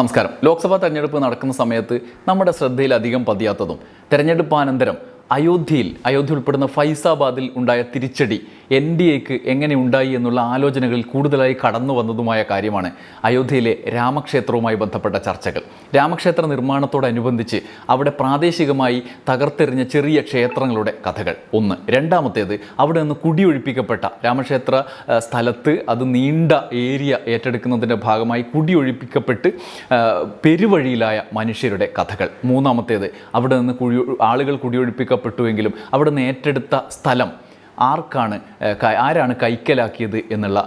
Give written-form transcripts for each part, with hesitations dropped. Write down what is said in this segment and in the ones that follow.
നമസ്കാരം. ലോക്സഭാ തെരഞ്ഞെടുപ്പ് നടക്കുന്ന സമയത്ത് നമ്മുടെ ശ്രദ്ധയിലധികം പതിയാത്തതും തെരഞ്ഞെടുപ്പാനന്തരം അയോധ്യ ഉൾപ്പെടുന്ന ഫൈസാബാദിൽ ഉണ്ടായ തിരിച്ചടി NDAക്ക് എങ്ങനെ ഉണ്ടായി എന്നുള്ള ആലോചനകളിൽ കൂടുതലായി കടന്നു വന്നതുമായ കാര്യമാണ് അയോധ്യയിലെ രാമക്ഷേത്രവുമായി ബന്ധപ്പെട്ട ചർച്ചകൾ. രാമക്ഷേത്ര നിർമ്മാണത്തോടനുബന്ധിച്ച് അവിടെ പ്രാദേശികമായി തകർത്തെറിഞ്ഞ ചെറിയ ക്ഷേത്രങ്ങളുടെ കഥകൾ ഒന്ന്. രണ്ടാമത്തേത് അവിടെ നിന്ന് കുടിയൊഴിപ്പിക്കപ്പെട്ട രാമക്ഷേത്ര സ്ഥലത്ത് അത് നീണ്ട ഏരിയ ഏറ്റെടുക്കുന്നതിൻ്റെ ഭാഗമായി കുടിയൊഴിപ്പിക്കപ്പെട്ട് പെരുവഴിയിലായ മനുഷ്യരുടെ കഥകൾ. മൂന്നാമത്തേത് അവിടെ നിന്ന് ആളുകൾ കുടിയൊഴിപ്പിക്കപ്പെട്ടുവെങ്കിലും അവിടെ നിന്ന് ഏറ്റെടുത്ത സ്ഥലം ആരാണ് കൈക്കലാക്കിയത് എന്നുള്ള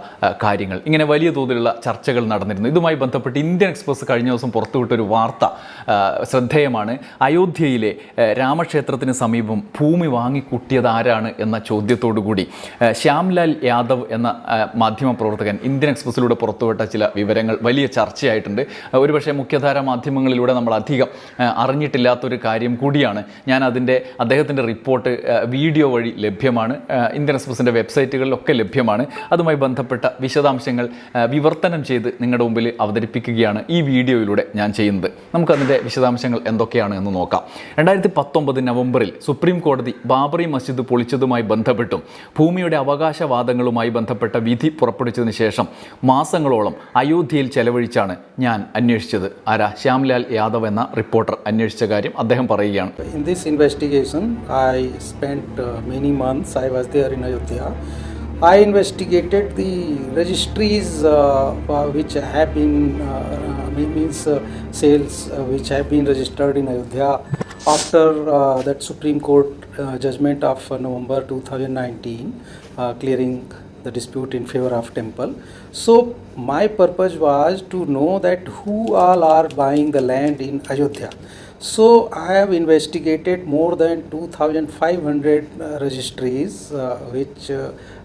കാര്യങ്ങൾ. ഇങ്ങനെ വലിയ തോതിലുള്ള ചർച്ചകൾ നടന്നിരുന്നു. ഇതുമായി ബന്ധപ്പെട്ട് ഇന്ത്യൻ എക്സ്പ്രസ് കഴിഞ്ഞ ദിവസം പുറത്തുവിട്ടൊരു വാർത്ത ശ്രദ്ധേയമാണ്. അയോധ്യയിലെ രാമക്ഷേത്രത്തിന് സമീപം ഭൂമി വാങ്ങിക്കൂട്ടിയത് ആരാണ് എന്ന ചോദ്യത്തോടുകൂടി ശ്യാംലാൽ യാദവ് എന്ന മാധ്യമപ്രവർത്തകൻ ഇന്ത്യൻ എക്സ്പ്രസ്സിലൂടെ പുറത്തുവിട്ട ചില വിവരങ്ങൾ വലിയ ചർച്ചയായിട്ടുണ്ട്. ഒരുപക്ഷെ മുഖ്യധാര മാധ്യമങ്ങളിലൂടെ നമ്മൾ അധികം അറിഞ്ഞിട്ടില്ലാത്തൊരു കാര്യം കൂടിയാണ്. ഞാൻ അദ്ദേഹത്തിൻ്റെ റിപ്പോർട്ട് വീഡിയോ വഴി ലഭ്യമാണ്, ഇന്ത്യൻ എക്സ്പ്രസിൻ്റെ വെബ്സൈറ്റുകളിലൊക്കെ ലഭ്യമാണ്. അതുമായി ബന്ധപ്പെട്ട വിശദാംശങ്ങൾ വിവർത്തനം ചെയ്ത് നിങ്ങളുടെ മുമ്പിൽ അവതരിപ്പിക്കുകയാണ് ഈ വീഡിയോയിലൂടെ ഞാൻ ചെയ്യുന്നത്. നമുക്കതിൻ്റെ വിശദാംശങ്ങൾ എന്തൊക്കെയാണ് എന്ന് നോക്കാം. 2019 നവംബറിൽ സുപ്രീം കോടതി ബാബറി മസ്ജിദ് പൊളിച്ചതുമായി ബന്ധപ്പെട്ടും ഭൂമിയുടെ അവകാശവാദങ്ങളുമായി ബന്ധപ്പെട്ട വിധി പുറപ്പെടുവിച്ചതിന് ശേഷം മാസങ്ങളോളം അയോധ്യയിൽ ചെലവഴിച്ചാണ് ഞാൻ അന്വേഷിച്ചത്. ശ്യാംലാൽ യാദവ് എന്ന റിപ്പോർട്ടർ അന്വേഷിച്ച കാര്യം അദ്ദേഹം പറയുകയാണ്. In this investigation, I spent many months. I was there in Ayodhya. I investigated the registries which have been sales which have been registered in Ayodhya after that Supreme Court judgment of November 2019 clearing the dispute in favor of temple. So my purpose was to know that who all are buying the land in Ayodhya. So I have investigated more than 2,500 registries which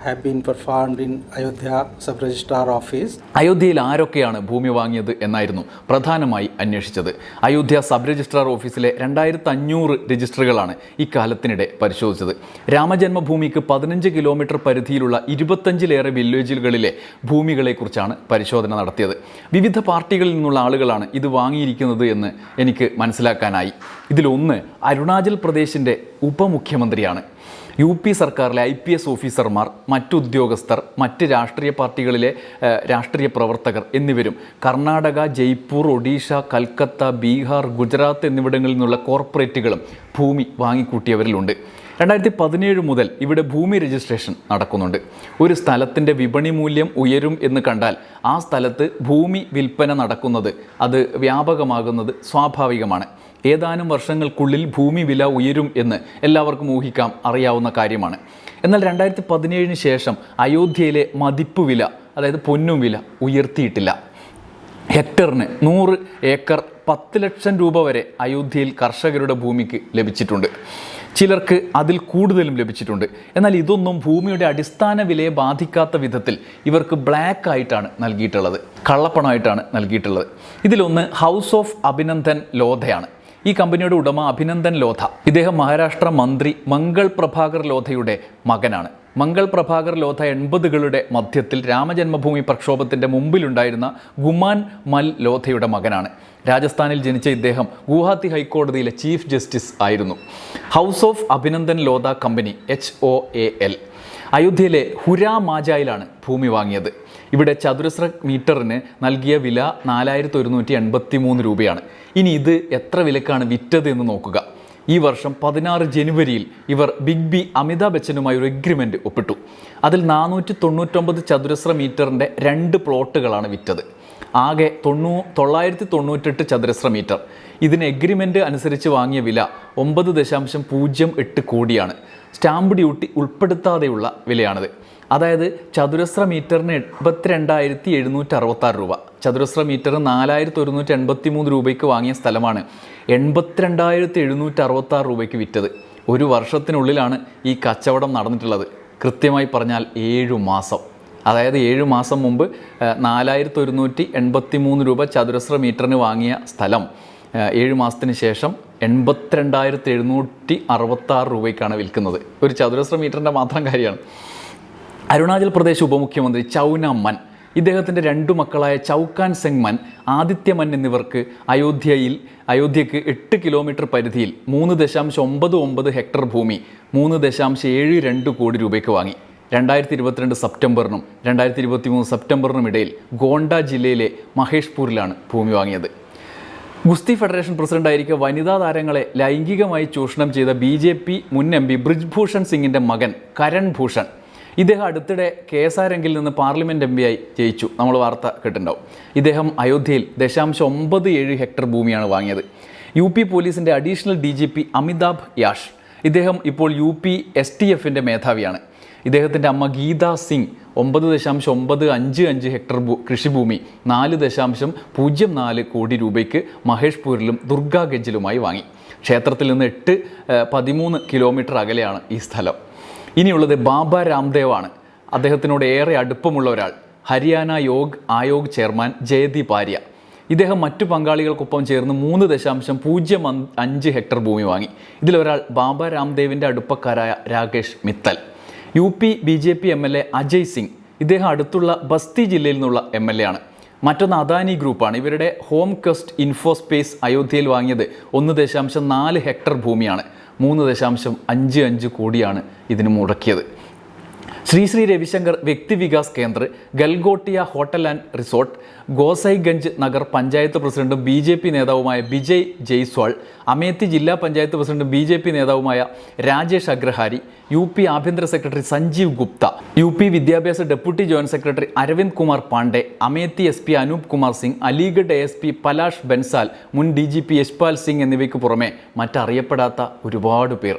have been performed in Ayodhya Sub-Registrar Office. അയോധ്യയിൽ ആരൊക്കെയാണ് ഭൂമി വാങ്ങിയത് എന്നായിരുന്നു പ്രധാനമായി അന്വേഷിച്ചത്. Ayodhya sub registrar ഓഫീസിലെ 2500 രജിസ്റ്ററുകളാണ് ഇക്കാലത്തിനിടെ പരിശോധിച്ചത്. രാമജന്മഭൂമിക്ക് 15 kilometre പരിധിയിലുള്ള 25ലേറെ വില്ലേജുകളിലെ ഭൂമികളെക്കുറിച്ചാണ് പരിശോധന നടത്തിയത്. വിവിധ പാർട്ടികളിൽ നിന്നുള്ള ആളുകളാണ് ഇത് വാങ്ങിയിരിക്കുന്നത് എന്ന് എനിക്ക് മനസ്സിലാക്കാനായി. ഇതിലൊന്ന് അരുണാചൽ പ്രദേശിൻ്റെ ഉപമുഖ്യമന്ത്രിയാണ്. UP സർക്കാരിലെ IPS ഓഫീസർമാർ, മറ്റു ഉദ്യോഗസ്ഥർ, മറ്റ് രാഷ്ട്രീയ പാർട്ടികളിലെ രാഷ്ട്രീയ പ്രവർത്തകർ എന്നിവരും കർണാടക, ജയ്പൂർ, ഒഡീഷ, കൽക്കത്ത, ബീഹാർ, ഗുജറാത്ത് എന്നിവിടങ്ങളിൽ നിന്നുള്ള കോർപ്പറേറ്റുകളും ഭൂമി വാങ്ങിക്കൂട്ടിയവരിലുണ്ട്. 2017 മുതൽ ഇവിടെ ഭൂമി രജിസ്ട്രേഷൻ നടക്കുന്നുണ്ട്. ഒരു സ്ഥലത്തിൻ്റെ വിപണി മൂല്യം ഉയരും എന്ന് കണ്ടാൽ ആ സ്ഥലത്ത് ഭൂമി വിൽപ്പന നടക്കുന്നത്, അത് വ്യാപകമാകുന്നത് സ്വാഭാവികമാണ്. ഏതാനും വർഷങ്ങൾക്കുള്ളിൽ ഭൂമി വില ഉയരും എന്ന് എല്ലാവർക്കും ഊഹിക്കാം, അറിയാവുന്ന കാര്യമാണ്. എന്നാൽ 2017 ശേഷം അയോധ്യയിലെ മതിപ്പ് വില, അതായത് പൊന്നും വില ഉയർത്തിയിട്ടില്ല. ഹെക്ടറിന് 100 ഏക്കർ 10 ലക്ഷം രൂപ വരെ അയോധ്യയിൽ കർഷകരുടെ ഭൂമിക്ക് ലഭിച്ചിട്ടുണ്ട്. ചിലർക്ക് അതിൽ കൂടുതലും ലഭിച്ചിട്ടുണ്ട്. എന്നാൽ ഇതൊന്നും ഭൂമിയുടെ അടിസ്ഥാന വിലയെ ബാധിക്കാത്ത വിധത്തിൽ ഇവർക്ക് ബ്ലാക്ക് ആയിട്ടാണ് നൽകിയിട്ടുള്ളത്, കള്ളപ്പണമായിട്ടാണ് നൽകിയിട്ടുള്ളത്. ഇതിലൊന്ന് ഹൗസ് ഓഫ് അഭിനന്ദൻ ലോധയാണ്. ഈ കമ്പനിയുടെ ഉടമ അഭിനന്ദൻ ലോധ. ഇദ്ദേഹം മഹാരാഷ്ട്ര മന്ത്രി മംഗൾ പ്രഭാകർ ലോധയുടെ മകനാണ്. മംഗൾ പ്രഭാകർ ലോധ 80കളുടെ മധ്യത്തിൽ രാമജന്മഭൂമി പ്രക്ഷോഭത്തിൻ്റെ മുമ്പിലുണ്ടായിരുന്ന ഗുമാൻ മൽ ലോധയുടെ മകനാണ്. രാജസ്ഥാനിൽ ജനിച്ച ഇദ്ദേഹം ഗുവാഹത്തി ഹൈക്കോടതിയിലെ ചീഫ് ജസ്റ്റിസ് ആയിരുന്നു. House of Abhinandan Lodha company HOAL അയോധ്യയിലെ ഹുരാ മാജായിലാണ് ഭൂമി വാങ്ങിയത്. ഇവിടെ ചതുരശ്ര മീറ്ററിന് നൽകിയ വില 4183 രൂപയാണ്. ഇനി ഇത് എത്ര വിലക്കാണ് വിറ്റത് എന്ന് നോക്കുക. ഈ വർഷം 16 ജനുവരിയിൽ ഇവർ ബിഗ് ബി അമിതാഭ് ബച്ചനുമായി ഒരു എഗ്രിമെൻ്റ് ഒപ്പിട്ടു. അതിൽ 499 ചതുരശ്ര മീറ്ററിൻ്റെ 2 പ്ലോട്ടുകളാണ് വിറ്റത്. ആകെ 998 ചതുരശ്ര മീറ്റർ. ഇതിന് എഗ്രിമെൻ്റ് അനുസരിച്ച് വാങ്ങിയ വില 9.08 കോടിയാണ്. സ്റ്റാമ്പ് ഡ്യൂട്ടി ഉൾപ്പെടുത്താതെയുള്ള വിലയാണിത്. അതായത് ചതുരശ്ര മീറ്ററിന് 82,766 രൂപ. ചതുരശ്ര മീറ്ററിന് 4,183 രൂപയ്ക്ക് വാങ്ങിയ സ്ഥലമാണ് 82,766 രൂപയ്ക്ക് വിറ്റത്. ഒരു വർഷത്തിനുള്ളിലാണ് ഈ കച്ചവടം നടന്നിട്ടുള്ളത്. കൃത്യമായി പറഞ്ഞാൽ 7 മാസം. അതായത് 7 മാസം മുമ്പ് 4,183 രൂപ ചതുരശ്ര മീറ്ററിന് വാങ്ങിയ സ്ഥലം 7 മാസത്തിന് ശേഷം 82,766 രൂപയ്ക്കാണ് വിൽക്കുന്നത്. ഒരു ചതുരശ്ര മീറ്ററിൻ്റെ മാത്രം കാര്യമാണ്. അരുണാചൽ പ്രദേശ് ഉപമുഖ്യമന്ത്രി ചൗന മൻ ഇദ്ദേഹത്തിൻ്റെ രണ്ടു മക്കളായ ചൗക്കാൻ സെങ്മൻ, ആദിത്യമൻ എന്നിവർക്ക് അയോധ്യയ്ക്ക് 8 കിലോമീറ്റർ പരിധിയിൽ 3.99 ഹെക്ടർ ഭൂമി 3.72 കോടി രൂപയ്ക്ക് വാങ്ങി. 2022 സെപ്റ്റംബറിനും 2023 സെപ്റ്റംബറിനും ഇടയിൽ ഗോണ്ട ജില്ലയിലെ മഹേഷ്പൂരിലാണ് ഭൂമി വാങ്ങിയത്. ഗുസ്തി ഫെഡറേഷൻ പ്രസിഡന്റായിരിക്കെ വനിതാ താരങ്ങളെ ലൈംഗികമായി ചൂഷണം ചെയ്ത BJP മുൻ MP ബ്രിജ്ഭൂഷൺ സിംഗിൻ്റെ മകൻ കരൺ ഭൂഷൺ, ഇദ്ദേഹം അടുത്തിടെ കേസാരംഗിൽ നിന്ന് പാർലമെൻറ്റ് MP ആയി ജയിച്ചു. നമ്മൾ വാർത്ത കേട്ടിട്ടുണ്ടാവും. ഇദ്ദേഹം അയോധ്യയിൽ 0.97 ഹെക്ടർ ഭൂമിയാണ് വാങ്ങിയത്. UP പോലീസിൻ്റെ അഡീഷണൽ DGP അമിതാഭ് യാഷ്, ഇദ്ദേഹം ഇപ്പോൾ UP STFൻ്റെ മേധാവിയാണ്. ഇദ്ദേഹത്തിൻ്റെ അമ്മ ഗീതാ സിംഗ് 9.955 ഹെക്ടർ കൃഷിഭൂമി 4.04 കോടി രൂപയ്ക്ക് മഹേഷ്പൂരിലും ദുർഗാഗഞ്ചിലുമായി വാങ്ങി. ക്ഷേത്രത്തിൽ നിന്ന് 13 കിലോമീറ്റർ അകലെയാണ് ഈ സ്ഥലം. ഇനിയുള്ളത് ബാബ രാംദേവ് ആണ്. അദ്ദേഹത്തിനോട് ഏറെ അടുപ്പമുള്ള ഒരാൾ, ഹരിയാന യോഗ് ആയോഗ് ചെയർമാൻ ജയദീപ് ആര്യ. ഇദ്ദേഹം മറ്റു പങ്കാളികൾക്കൊപ്പം ചേർന്ന് 3.05 ഹെക്ടർ ഭൂമി വാങ്ങി. ഇതിലൊരാൾ ബാബ രാംദേവിൻ്റെ അടുപ്പക്കാരായ Rakesh Mittal. UP BJP MLA Ajay Singh, ഇദ്ദേഹം അടുത്തുള്ള ബസ്തി ജില്ലയിൽ നിന്നുള്ള MLA ആണ്. മറ്റൊന്ന് അദാനി ഗ്രൂപ്പാണ്. ഇവരുടെ ഹോം ക്വസ്റ്റ് ഇൻഫോസ്പേസ് അയോധ്യയിൽ വാങ്ങിയത് 1.4 ഹെക്ടർ ഭൂമിയാണ്. 3.55 കോടിയാണ് ഇതിന് മുടക്കിയത്. Shri Ravishankar Vyakti Vikas Kendra, Galgotia hotel and resort, Gosaiganj Nagar Panchayat പ്രസിഡന്റും BJP നേതാവുമായ ബിജയ് ജയ്സ്വാൾ, അമേത്തി ജില്ലാ പഞ്ചായത്ത് പ്രസിഡന്റും BJP നേതാവുമായ രാജേഷ് അഗ്രഹാരി, UP ആഭ്യന്തര സെക്രട്ടറി സഞ്ജീവ് ഗുപ്ത, UP വിദ്യാഭ്യാസ deputy joint secretary Arvind Kumar Pandey, Amethi SP Anoop Kumar Singh, Aligarh ASP Palash Bansal, മുൻ DGP യശ്പാൽ സിംഗ് എന്നിവയ്ക്ക് പുറമെ മറ്ററിയപ്പെടാത്ത ഒരുപാട് പേർ.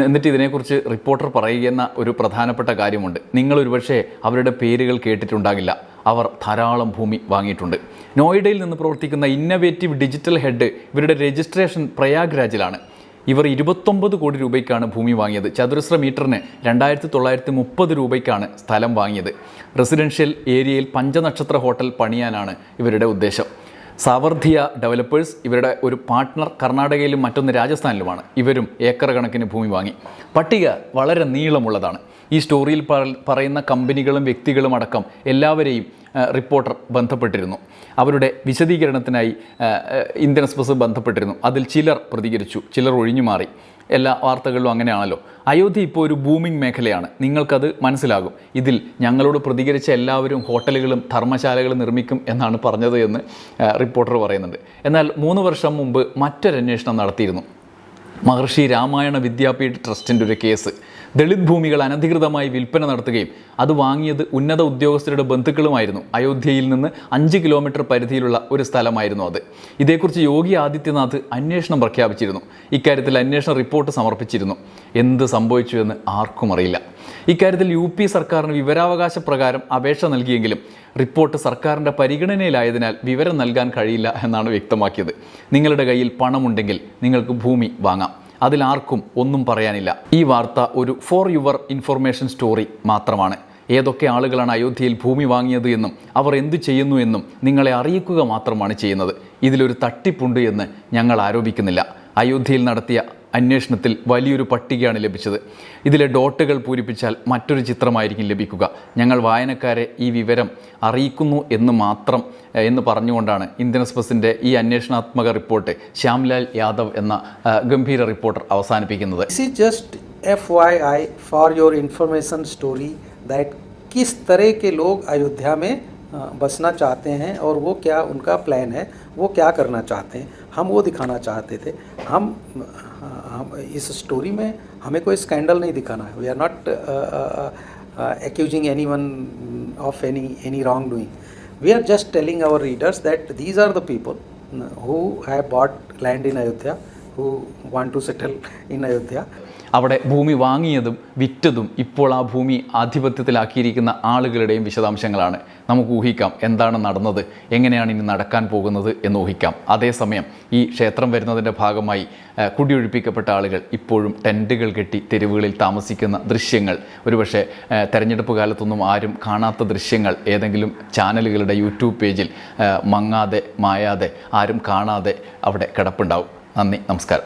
എന്നിട്ട് ഇതിനെക്കുറിച്ച് റിപ്പോർട്ടർ പറയുന്ന ഒരു പ്രധാനപ്പെട്ട കാര്യമുണ്ട്. നിങ്ങൾ ഒരുപക്ഷെ അവരുടെ പേരുകൾ കേട്ടിട്ടുണ്ടാകില്ല. അവർ ധാരാളം ഭൂമി വാങ്ങിയിട്ടുണ്ട്. നോയിഡയിൽ നിന്ന് പ്രവർത്തിക്കുന്ന ഇന്നവേറ്റീവ് ഡിജിറ്റൽ ഹെഡ്, ഇവരുടെ രജിസ്ട്രേഷൻ പ്രയാഗ്രാജിലാണ്. ഇവർ 29 കോടി രൂപയ്ക്കാണ് ഭൂമി വാങ്ങിയത്. ചതുരശ്ര മീറ്ററിന് 2930 രൂപയ്ക്കാണ് സ്ഥലം വാങ്ങിയത്. റെസിഡൻഷ്യൽ ഏരിയയിൽ പഞ്ചനക്ഷത്ര ഹോട്ടൽ പണിയാനാണ് ഇവരുടെ ഉദ്ദേശം. സാവർധിയ ഡെവലപ്പേഴ്സ്, ഇവരുടെ ഒരു പാർട്ട്ണർ കർണാടകയിലും മറ്റൊന്ന് രാജസ്ഥാനിലുമാണ്. ഇവരും ഏക്കർ കണക്കിന് ഭൂമി വാങ്ങി. പട്ടിക വളരെ നീളമുള്ളതാണ്. ഈ സ്റ്റോറിയിൽ പറയുന്ന കമ്പനികളും വ്യക്തികളും അടക്കം എല്ലാവരെയും റിപ്പോർട്ടർ ബന്ധപ്പെട്ടിരുന്നു. അവരുടെ വിശദീകരണത്തിനായി ഇന്ത്യൻ എക്സ്പ്രസ് ബന്ധപ്പെട്ടിരുന്നു. അതിൽ ചിലർ പ്രതികരിച്ചു, ചിലർ ഒഴിഞ്ഞു മാറി. എല്ലാ വാർത്തകളിലും അങ്ങനെയാണല്ലോ. അയോധ്യ ഇപ്പോൾ ഒരു ബൂമിംഗ് മേഖലയാണ്. നിങ്ങൾക്കത് മനസ്സിലാകും. ഇതിൽ ഞങ്ങളോട് പ്രതികരിച്ച എല്ലാവരും ഹോട്ടലുകളും ധർമ്മശാലകളും നിർമ്മിക്കും എന്നാണ് പറഞ്ഞത് എന്ന് റിപ്പോർട്ടർ പറയുന്നുണ്ട്. എന്നാൽ 3 വർഷം മുമ്പ് മറ്റൊരന്വേഷണം നടത്തിയിരുന്നു. മഹർഷി രാമായണ വിദ്യാപീഠ് ട്രസ്റ്റിൻ്റെ ഒരു കേസ്. ദളിത് ഭൂമികൾ അനധികൃതമായി വിൽപ്പന നടത്തുകയും അത് വാങ്ങിയത് ഉന്നത ഉദ്യോഗസ്ഥരുടെ ബന്ധുക്കളുമായിരുന്നു. അയോധ്യയിൽ നിന്ന് 5 കിലോമീറ്റർ പരിധിയിലുള്ള ഒരു സ്ഥലമായിരുന്നു അത്. ഇതേക്കുറിച്ച് യോഗി ആദിത്യനാഥ് അന്വേഷണം പ്രഖ്യാപിച്ചിരുന്നു. ഇക്കാര്യത്തിൽ അന്വേഷണ റിപ്പോർട്ട് സമർപ്പിച്ചിരുന്നു. എന്ത് സംഭവിച്ചു എന്ന് ആർക്കും അറിയില്ല. ഇക്കാര്യത്തിൽ UP സർക്കാരിന് വിവരാവകാശ പ്രകാരം അപേക്ഷ നൽകിയെങ്കിലും റിപ്പോർട്ട് സർക്കാരിൻ്റെ പരിഗണനയിലായതിനാൽ വിവരം നൽകാൻ കഴിയില്ല എന്നാണ് വ്യക്തമാക്കിയത്. നിങ്ങളുടെ കയ്യിൽ പണമുണ്ടെങ്കിൽ നിങ്ങൾക്ക് ഭൂമി വാങ്ങാം. അതിലാർക്കും ഒന്നും പറയാനില്ല. ഈ വാർത്ത ഒരു ഫോർ യുവർ ഇൻഫർമേഷൻ സ്റ്റോറി മാത്രമാണ്. ഏതൊക്കെ ആളുകളാണ് അയോധ്യയിൽ ഭൂമി വാങ്ങിയത് എന്നും അവർ എന്തു ചെയ്യുന്നു എന്നും നിങ്ങളെ അറിയിക്കുക മാത്രമാണ് ചെയ്യുന്നത്. ഇതിലൊരു തട്ടിപ്പുണ്ട് എന്ന് ഞങ്ങൾ ആരോപിക്കുന്നില്ല. അയോധ്യയിൽ നടത്തിയ അന്വേഷണത്തിൽ വലിയൊരു പട്ടികയാണ് ലഭിച്ചത്. ഇതിലെ ഡോട്ടുകൾ പൂരിപ്പിച്ചാൽ മറ്റൊരു ചിത്രമായിരിക്കും ലഭിക്കുക. ഞങ്ങൾ വായനക്കാരെ ഈ വിവരം അറിയിക്കുന്നു എന്ന് പറഞ്ഞുകൊണ്ടാണ് ഇന്ത്യൻ എക്സ്പ്രസിൻ്റെ ഈ അന്വേഷണാത്മക റിപ്പോർട്ട് ശ്യാംലാൽ യാദവ് എന്ന ഗംഭീര റിപ്പോർട്ടർ അവസാനിപ്പിക്കുന്നത്. This is just FYI for your information story that किस तरह के लोग अयोध्या में बसना चाहते हैं और वो क्या उनका प्लान है, वो क्या करना चाहते हैं, हम वो दिखाना चाहते थे. हम इस स्टोरी में हमें कोई स्कैंडल नहीं दिखाना है. We are not accusing anyone of any wrongdoing. We are just telling our readers that these are the people who have bought land in Ayodhya, who want to settle in Ayodhya. അവിടെ ഭൂമി വാങ്ങിയതും വിറ്റതും ഇപ്പോൾ ആ ഭൂമി ആധിപത്യത്തിലാക്കിയിരിക്കുന്ന ആളുകളുടെയും വിശദാംശങ്ങളാണ്. നമുക്ക് ഊഹിക്കാം എന്താണ് നടന്നത്, എങ്ങനെയാണ് ഇനി നടക്കാൻ പോകുന്നത് എന്ന് ഊഹിക്കാം. അതേസമയം ഈ ക്ഷേത്രം വരുന്നതിൻ്റെ ഭാഗമായി കുടിയൊഴിപ്പിക്കപ്പെട്ട ആളുകൾ ഇപ്പോഴും ടെൻറ്റുകൾ കെട്ടി തെരുവുകളിൽ താമസിക്കുന്ന ദൃശ്യങ്ങൾ, ഒരുപക്ഷെ തെരഞ്ഞെടുപ്പ് കാലത്തൊന്നും ആരും കാണാത്ത ദൃശ്യങ്ങൾ ഏതെങ്കിലും ചാനലുകളുടെ യൂട്യൂബ് പേജിൽ മങ്ങാതെ മായാതെ ആരും കാണാതെ അവിടെ കിടപ്പുണ്ടാവും. നന്ദി, നമസ്കാരം.